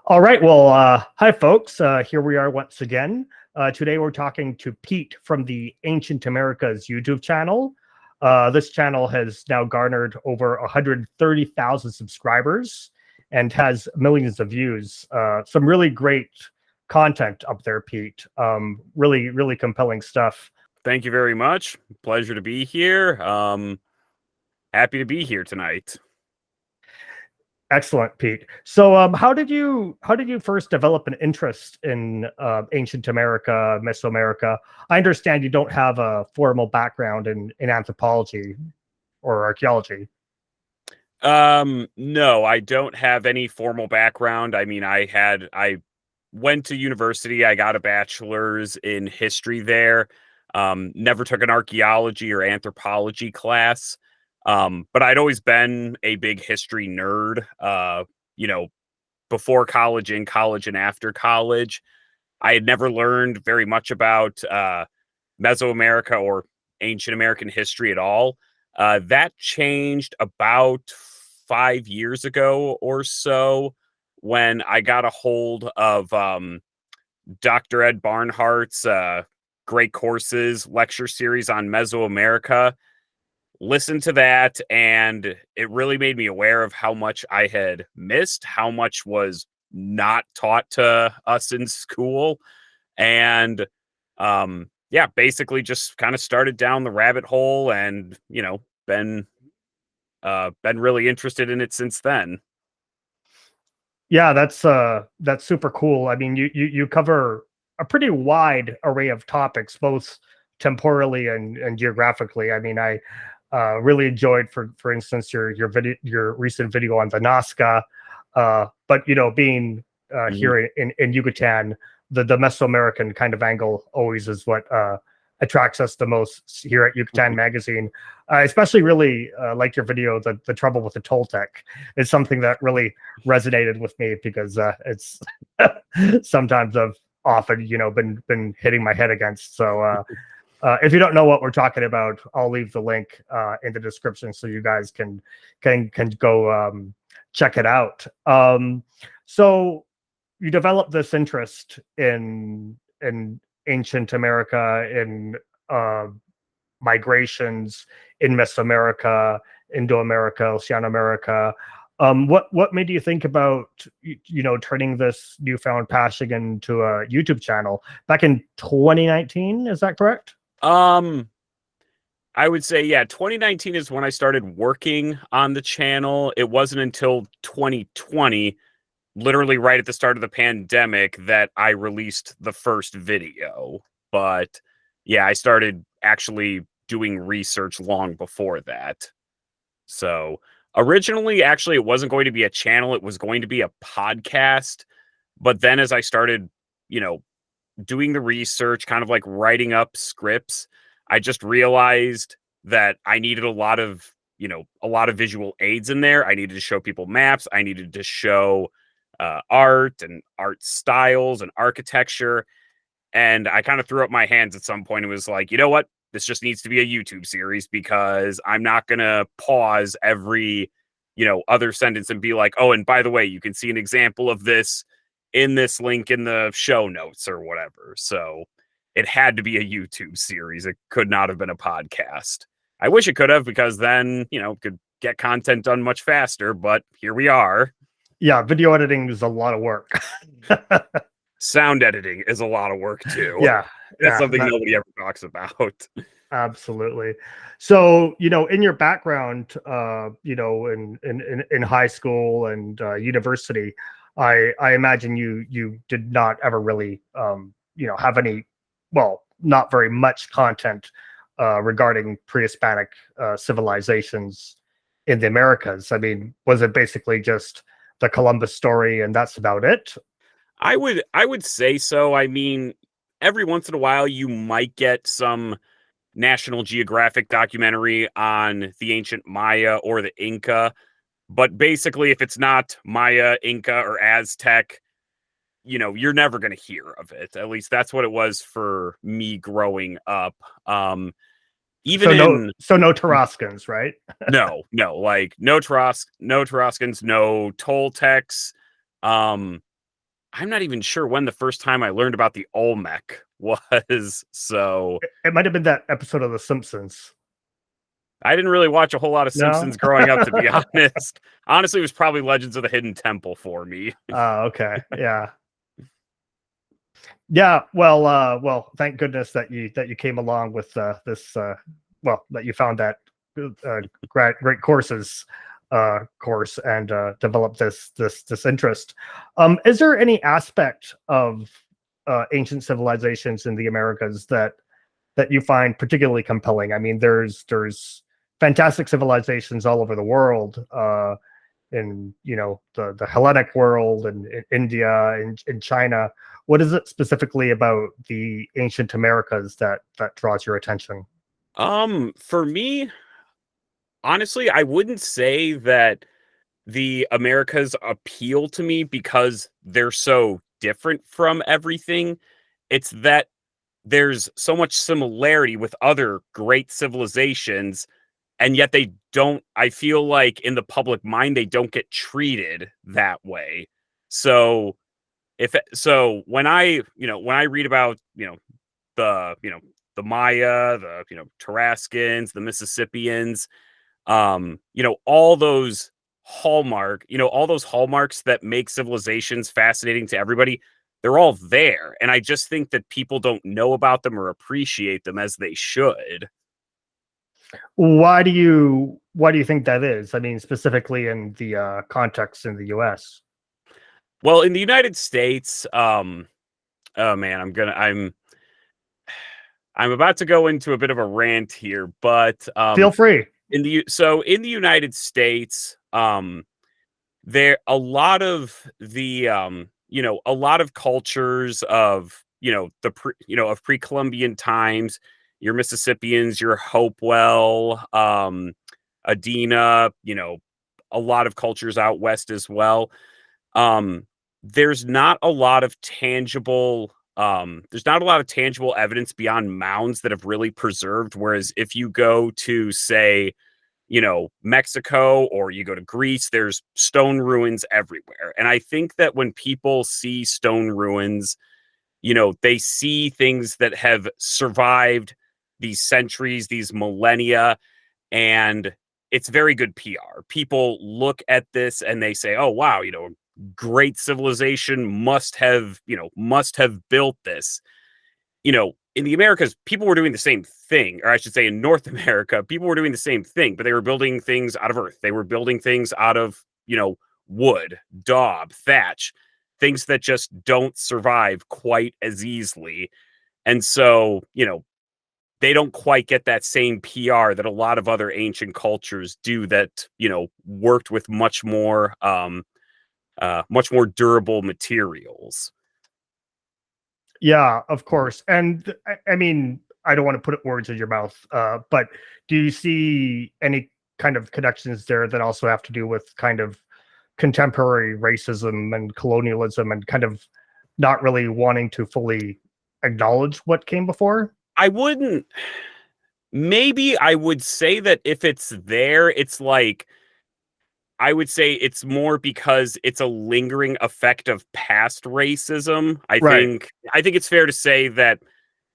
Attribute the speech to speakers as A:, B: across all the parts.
A: All right. Well, hi, folks. Here we are once again. Today, we're talking to Pete from the Ancient Americas YouTube channel. This channel has now garnered over 130,000 subscribers and has millions of views. Some really great content up there, Pete. Really, really compelling stuff.
B: Thank you very much. Pleasure to be here. Happy to be here tonight.
A: Excellent, Pete. So, how did you first develop an interest in ancient America, Mesoamerica? I understand you don't have a formal background in anthropology or archaeology.
B: No, I don't have any formal background. I mean, I went to university. I got a bachelor's in history there. Never took an archaeology or anthropology class. But I'd always been a big history nerd, before college, in college, and after college. I had never learned very much about Mesoamerica or ancient American history at all. That changed about 5 years ago or so when I got a hold of Dr. Ed Barnhart's great courses, lecture series on Mesoamerica. Listened to that, and it really made me aware of how much I had missed, how much was not taught to us in school. And basically just kind of started down the rabbit hole and, been really interested in it since then.
A: Yeah, that's super cool. I mean, you cover a pretty wide array of topics, both temporally and geographically. I mean, I really enjoyed, for instance, your recent video on the Nazca, but being here in Yucatan, the Mesoamerican kind of angle always is what attracts us the most here at Yucatán Magazine. I especially really like your video, the trouble with the Toltec. It's something that really resonated with me because it's sometimes I've often been hitting my head against. So. If you don't know what we're talking about, I'll leave the link in the description so you guys can go check it out. So you developed this interest in ancient America, in migrations in Mesoamerica, Indo-America, Oceanoamerica. What made you think about turning this newfound passion into a YouTube channel back in 2019? Is that correct?
B: I would say, 2019 is when I started working on the channel. It wasn't until 2020, literally right at the start of the pandemic, that I released the first video. But yeah, I started actually doing research long before that. So originally, actually, it wasn't going to be a channel. It was going to be a podcast. But then as I started, doing the research, kind of like writing up scripts, I just realized that I needed a lot of visual aids in there. I needed to show people maps. I needed to show art and art styles and architecture. And I kind of threw up my hands at some point and was like, you know what? This just needs to be a YouTube series, because I'm not going to pause every, other sentence and be like, oh, and by the way, you can see an example of this in this link in the show notes or whatever. So it had to be a YouTube series. It could not have been a podcast. I wish it could have, because then, could get content done much faster, but here we are.
A: Yeah, video editing is a lot of work.
B: Sound editing is a lot of work too.
A: Yeah.
B: That's something nobody ever talks about.
A: Absolutely. So, in your background, in high school and university, I imagine you did not ever really, have any, well, not very much content regarding pre-Hispanic civilizations in the Americas. I mean, was it basically just the Columbus story and that's about it?
B: I would say so. I mean, every once in a while you might get some National Geographic documentary on the ancient Maya or the Inca, But basically, if it's not Maya, Inca, or Aztec, you're never going to hear of it. At least that's what it was for me growing up. Even
A: So no Tarascans, right?
B: no, like no Tarascans, no Toltecs. I'm not even sure when the first time I learned about the Olmec was. So
A: It might have been that episode of The Simpsons.
B: I didn't really watch a whole lot of
A: No?
B: Simpsons growing up, to be honest. Honestly, it was probably Legends of the Hidden Temple for me.
A: Okay. Yeah. Yeah. Well, thank goodness that you came along with this that you found that great courses course and developed this interest. Is there any aspect of ancient civilizations in the Americas that you find particularly compelling? I mean, there's fantastic civilizations all over the world, in the Hellenic world and in India and in China. What is it specifically about the ancient Americas that draws your attention?
B: For me, honestly, I wouldn't say that the Americas appeal to me because they're so different from everything. It's that there's so much similarity with other great civilizations, and yet they don't, I feel like in the public mind, they don't get treated that way. So when I read about, the, the Maya, the, Tarascans, the Mississippians, all those all those hallmarks that make civilizations fascinating to everybody, they're all there. And I just think that people don't know about them or appreciate them as they should.
A: Why do you think that is? I mean, specifically in the context in the US.
B: Well, in the United States, oh man, I'm about to go into a bit of a rant here, but
A: Feel free.
B: in the United States, there a lot of the a lot of cultures of of pre-Columbian times, your Mississippians, your Hopewell, Adena, a lot of cultures out west as well. Um, there's not a lot of tangible evidence beyond mounds that have really preserved. Whereas if you go to, say, Mexico, or you go to Greece, there's stone ruins everywhere. And I think that when people see stone ruins, they see things that have survived these centuries, these millennia, and it's very good PR. People look at this and they say, "Oh, wow, great civilization must have built this." In the Americas, people were doing the same thing, or I should say in North America, people were doing the same thing, but they were building things out of earth. They were building things out of, wood, daub, thatch, things that just don't survive quite as easily. And so, they don't quite get that same PR that a lot of other ancient cultures do that, worked with much more durable materials.
A: Yeah, of course. And I mean, I don't want to put words in your mouth, but do you see any kind of connections there that also have to do with kind of contemporary racism and colonialism and kind of not really wanting to fully acknowledge what came before?
B: Maybe I would say that if it's there, it's like, I would say it's more because it's a lingering effect of past racism.
A: Right.
B: I think it's fair to say that,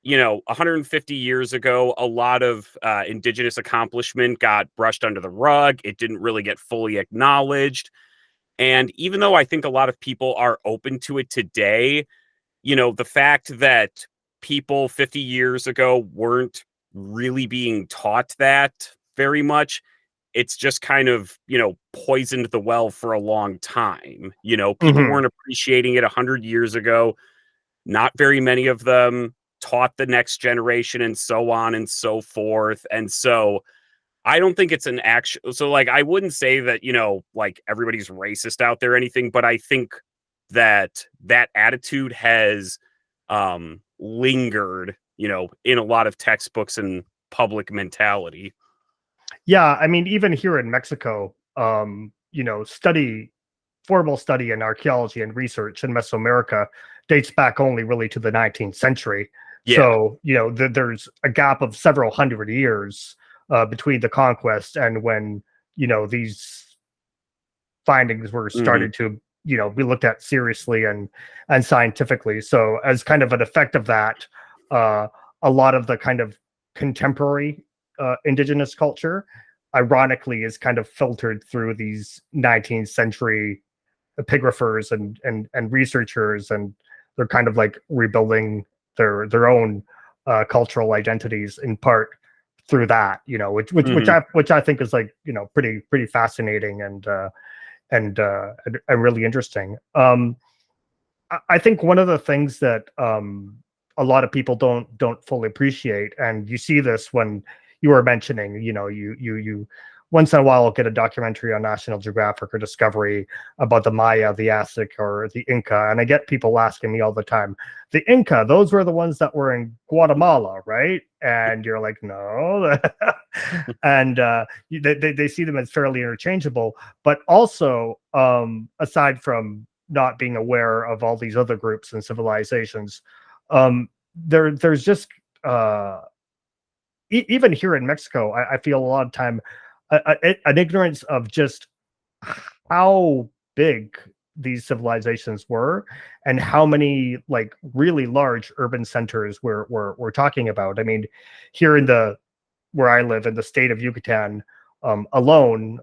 B: 150 years ago, a lot of indigenous accomplishment got brushed under the rug. It didn't really get fully acknowledged. And even though I think a lot of people are open to it today, the fact that people 50 years ago weren't really being taught that very much, it's just kind of, poisoned the well for a long time. People
A: Mhm.
B: weren't appreciating it 100 years ago. Not very many of them taught the next generation, and so on and so forth. And so I don't think it's an actual, so like, I wouldn't say that, like everybody's racist out there or anything, but I think that that attitude has lingered, in a lot of textbooks and public mentality.
A: Yeah, I mean, even here in Mexico, formal study in archaeology and research in Mesoamerica dates back only really to the 19th century.
B: Yeah.
A: So, there's a gap of several hundred years between the conquest and when, these findings were started to, be looked at seriously and scientifically. So as kind of an effect of that, a lot of the kind of contemporary indigenous culture, ironically, is kind of filtered through these 19th century epigraphers and researchers, and they're kind of like rebuilding their own cultural identities in part through that, which I think is like, pretty fascinating and really interesting. I think one of the things that a lot of people don't fully appreciate, and you see this when you were mentioning, you once in a while get a documentary on National Geographic or Discovery about the Maya, the Aztec, or the Inca, and I get people asking me all the time, the Inca, those were the ones that were in Guatemala, right? And you're like, no. And they see them as fairly interchangeable, but also aside from not being aware of all these other groups and civilizations, there's just even here in Mexico, I feel a lot of time an ignorance of just how big these civilizations were and how many like really large urban centers we're talking about. I mean, here where I live in the state of Yucatan alone,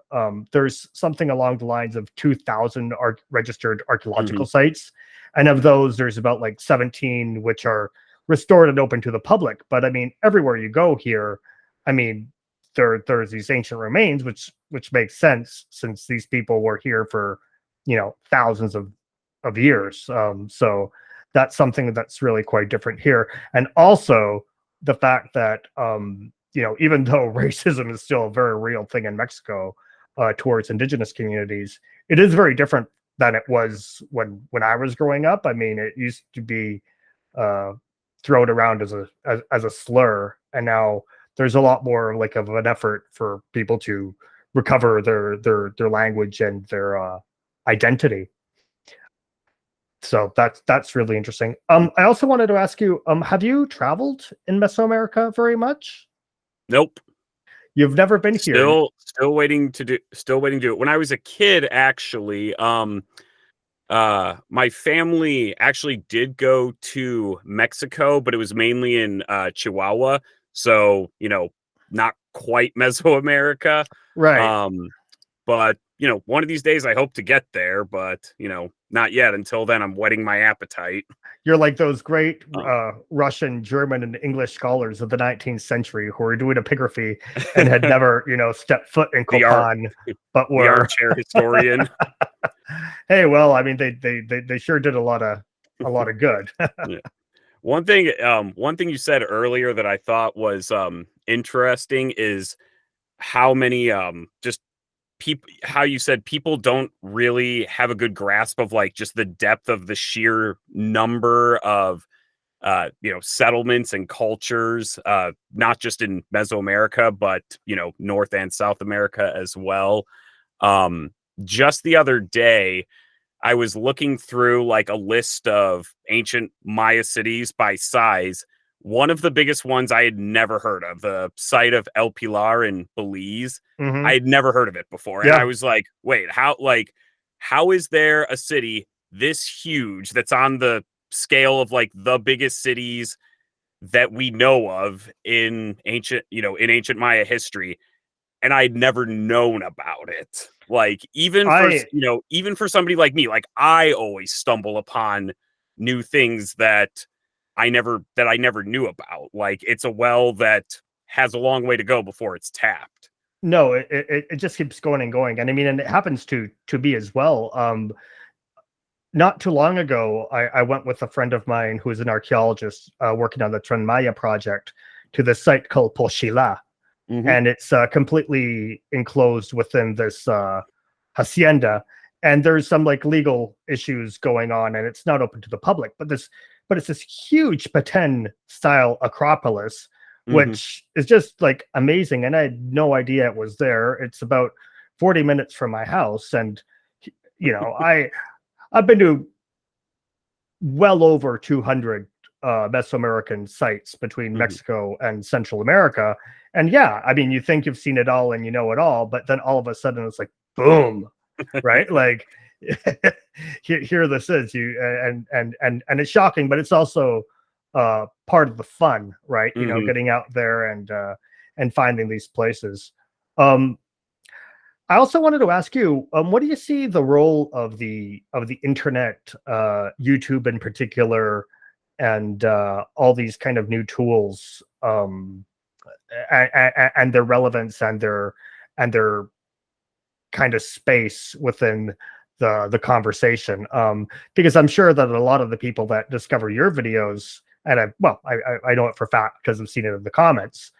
A: there's something along the lines of 2,000 registered archaeological sites. And of those, there's about like 17 which are restored and open to the public. But I mean, everywhere you go here, I mean, there's these ancient remains, which makes sense since these people were here for, thousands of years. So that's something that's really quite different here. And also the fact that, even though racism is still a very real thing in Mexico towards indigenous communities, it is very different than it was when I was growing up. I mean, it used to be thrown around as a slur, and now there's a lot more like of an effort for people to recover their language and their identity. So that's really interesting. I also wanted to ask you, have you traveled in Mesoamerica very much?
B: Nope.
A: You've never been here.
B: Still waiting to do it. When I was a kid, actually, my family actually did go to Mexico, but it was mainly in Chihuahua. So, not quite Mesoamerica.
A: Right.
B: But, one of these days I hope to get there, but, not yet. Until then, I'm whetting my appetite.
A: You're like those great Russian, German, and English scholars of the 19th century who were doing epigraphy and had never, stepped foot in Copan, but were
B: the armchair historian.
A: Hey, well, I mean, they sure did a lot of good.
B: Yeah. One thing you said earlier that I thought was interesting is how many how you said people don't really have a good grasp of like just the depth of the sheer number of settlements and cultures, not just in Mesoamerica, but North and South America as well. Just the other day, I was looking through like a list of ancient Maya cities by size. One of the biggest ones I had never heard of, the site of El Pilar in Belize. I had never heard of it before. And I was like, wait, how is there a city this huge that's on the scale of like the biggest cities that we know of in ancient Maya history? And I'd never known about it. Like even for somebody like me, like I always stumble upon new things that I never knew about. Like it's a well that has a long way to go before it's tapped.
A: No, it just keeps going and going. And I mean, and it happens to me as well. Not too long ago, I went with a friend of mine who is an archaeologist working on the Tren Maya project to the site called Pochila. And it's completely enclosed within this hacienda. And there's some like legal issues going on, and it's not open to the public. But it's this huge Peten style acropolis, which is just like amazing. And I had no idea it was there. It's about 40 minutes from my house. And, I've been to well over 200 Mesoamerican sites between Mexico and Central America. And yeah, I mean, you think you've seen it all and you know it all, but then all of a sudden it's like, boom, right? Like, here this is, and it's shocking, but it's also part of the fun, right? Getting out there and finding these places. I also wanted to ask you, what do you see the role of the internet, YouTube in particular, and all these kind of new tools, and their relevance and their kind of space within the conversation? Because I'm sure that a lot of the people that discover your videos, and I know it for a fact because I've seen it in the comments,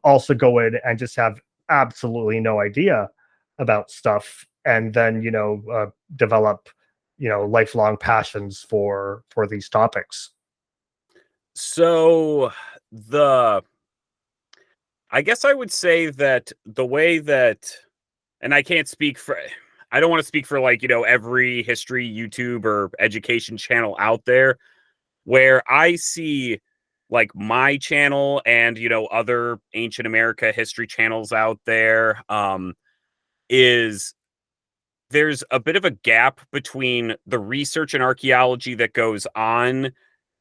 A: also go in and just have absolutely no idea about stuff, and then develop lifelong passions for these topics.
B: So I guess I would say that the way that, and I don't want to speak for every history YouTube or education channel out there, where I see like my channel and other ancient America history channels out there, is there's a bit of a gap between the research and archaeology that goes on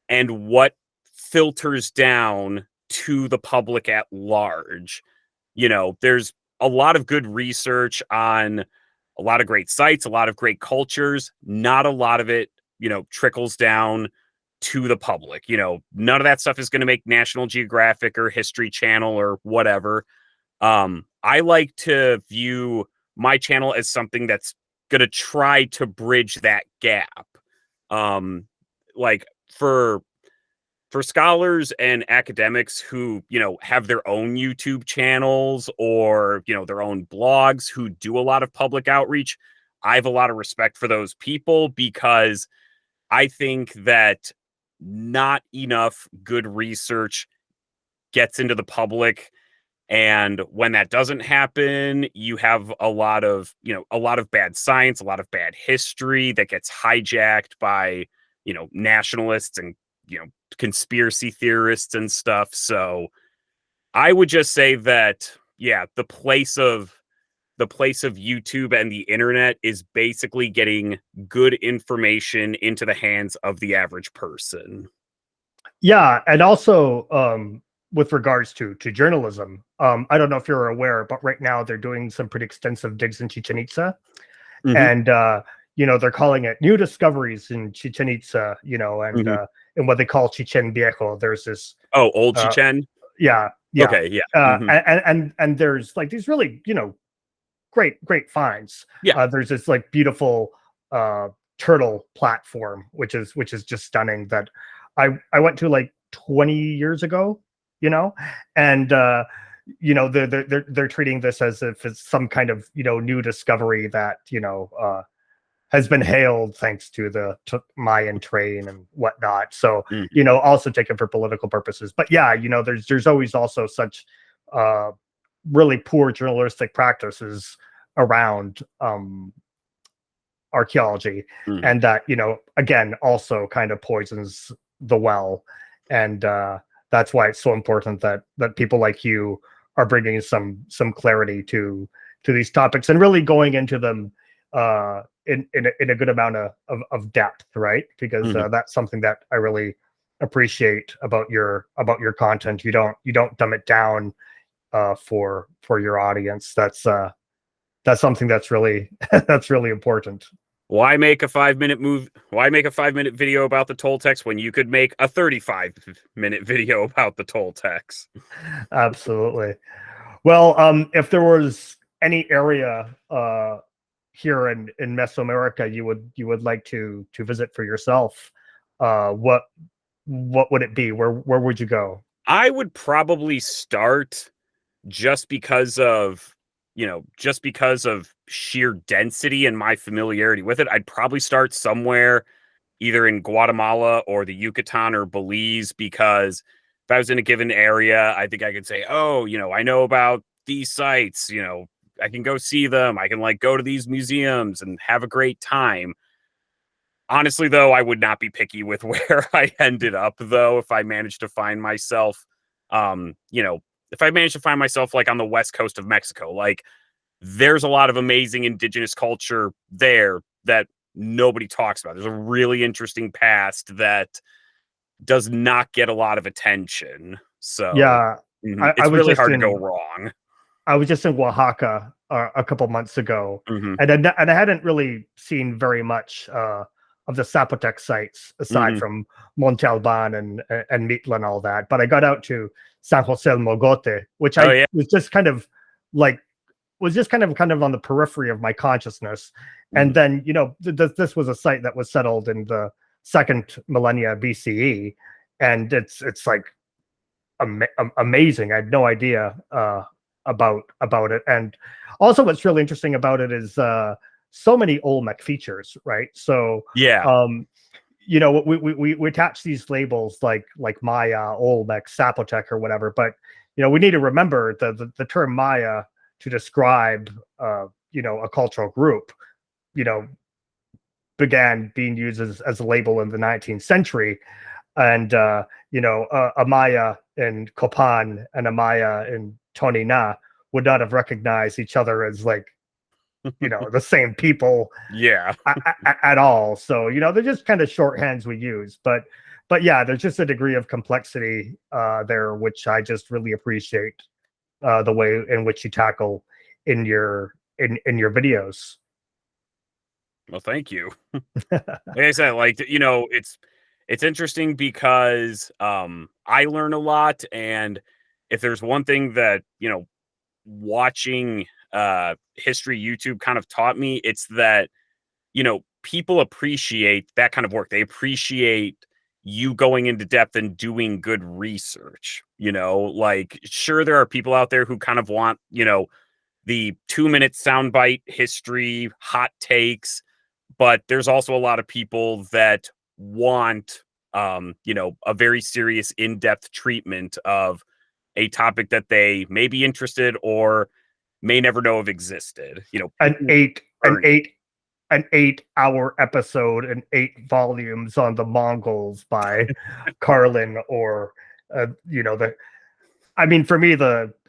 B: and what filters down to the public at large. There's a lot of good research on a lot of great sites, a lot of great cultures. Not a lot of it, trickles down to the public. None of that stuff is going to make National Geographic or History Channel or whatever. I like to view my channel as something that's going to try to bridge that gap. Like for scholars and academics who, have their own YouTube channels or, their own blogs, who do a lot of public outreach, I have a lot of respect for those people, because I think that not enough good research gets into the public. And when that doesn't happen, you have a lot of bad science, a lot of bad history that gets hijacked by, nationalists and, conspiracy theorists and stuff. So I would just say that, yeah, the place of YouTube and the internet is basically getting good information into the hands of the average person.
A: Yeah. And also, with regards to journalism, I don't know if you're aware, but right now they're doing some pretty extensive digs in Chichen Itza, and they're calling it new discoveries in Chichen Itza, and what they call Chichen Viejo. There's this
B: old Chichen.
A: Yeah.
B: Okay. Yeah.
A: And there's like these really great finds.
B: Yeah.
A: There's this like beautiful turtle platform, which is just stunning, that I went to like 20 years ago. And they're treating this as if it's some kind of new discovery that has been hailed thanks to the Mayan train and whatnot. So also taken for political purposes. But yeah, there's always also such really poor journalistic practices around archaeology, and that again also kind of poisons the well. And that's why it's so important that people like you are bringing some clarity to these topics and really going into them in a good amount of depth, right? Because that's something that I really appreciate about your content. You don't dumb it down for your audience. That's something that's really that's really important.
B: Why make a 5-minute Why make a 5-minute video about the Toltecs when you could make a 35-minute video about the Toltecs?
A: Absolutely. Well, if there was any area here in Mesoamerica you would like to visit for yourself, what would it be? Where would you go?
B: I would probably start just because of sheer density and my familiarity with it. I'd probably start somewhere either in Guatemala or the Yucatan or Belize, because if I was in a given area, I think I could say, oh, I know about these sites, I can go see them. I can like go to these museums and have a great time. Honestly, though, I would not be picky with where I ended up, though, if I managed to find myself, if I managed to find myself like on the west coast of Mexico, like there's a lot of amazing indigenous culture there that nobody talks about. There's a really interesting past that does not get a lot of attention. So
A: Yeah, I
B: it's
A: was
B: really
A: just
B: hard to go
A: in
B: wrong.
A: Oaxaca a couple months ago,
B: Hmm.
A: and I hadn't really seen very much of the Zapotec sites aside
B: Hmm.
A: from Monte Alban and Mitla and all that. But I got out to San Jose el Mogote, which
B: Oh
A: I
B: yeah.
A: was just kind of like was just kind of on the periphery of my consciousness. And
B: Hmm.
A: then this was a site that was settled in the second millennia BCE, and it's like amazing. I had no idea about it. And also, what's really interesting about it is so many Olmec features, right? So,
B: Yeah.
A: we attach these labels like Maya, Olmec, Zapotec, or whatever. But we need to remember the term Maya to describe a cultural group. You know, began being used as a label in the 19th century, and a Maya in Copan and a Maya in Tonina would not have recognized each other as like the same people
B: Yeah.
A: at all. So they're just kind of shorthands we use, but yeah, there's just a degree of complexity there, which I just really appreciate the way in which you tackle in your videos.
B: Well, thank you. Like I said, like it's interesting because I learn a lot, and if there's one thing that watching history YouTube kind of taught me, it's that people appreciate that kind of work. They appreciate you going into depth and doing good research. Like sure, there are people out there who kind of want the 2-minute soundbite history hot takes, but there's also a lot of people that want a very serious in-depth treatment of a topic that they may be interested or may never know have existed.
A: an
B: People
A: eight an
B: earn it.
A: eight an 8-hour episode and 8 volumes on the Mongols by Carlin, or for me,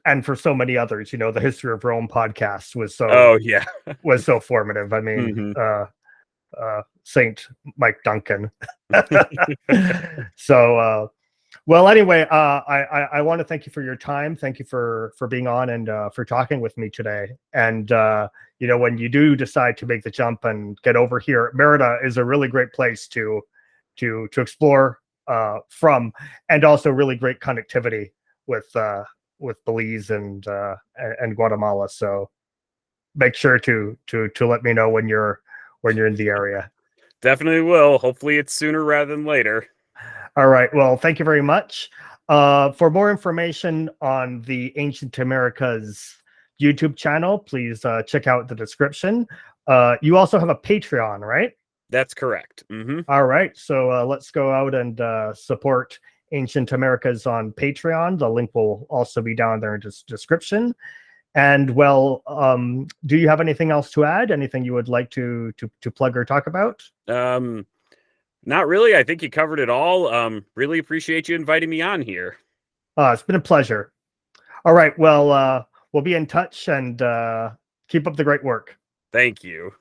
A: and for so many others, the History of Rome podcast
B: Oh yeah.
A: was so formative. I mean,
B: Hmm.
A: Saint Mike Duncan. So well, anyway, I want to thank you for your time. Thank you for being on and for talking with me today. And when you do decide to make the jump and get over here, Merida is a really great place to explore from, and also really great connectivity with Belize and Guatemala. So make sure to let me know when you're in the area.
B: Definitely will. Hopefully it's sooner rather than later.
A: All right. Well, thank you very much. For more information on the Ancient Americas YouTube channel, please check out the description. You also have a Patreon, right?
B: That's correct. Hmm.
A: All right. So let's go out and support Ancient Americas on Patreon. The link will also be down there in the description. And well, do you have anything else to add? Anything you would like to plug or talk about?
B: Not really. I think you covered it all. Really appreciate you inviting me on here.
A: It's been a pleasure. All right. Well, we'll be in touch, and keep up the great work.
B: Thank you.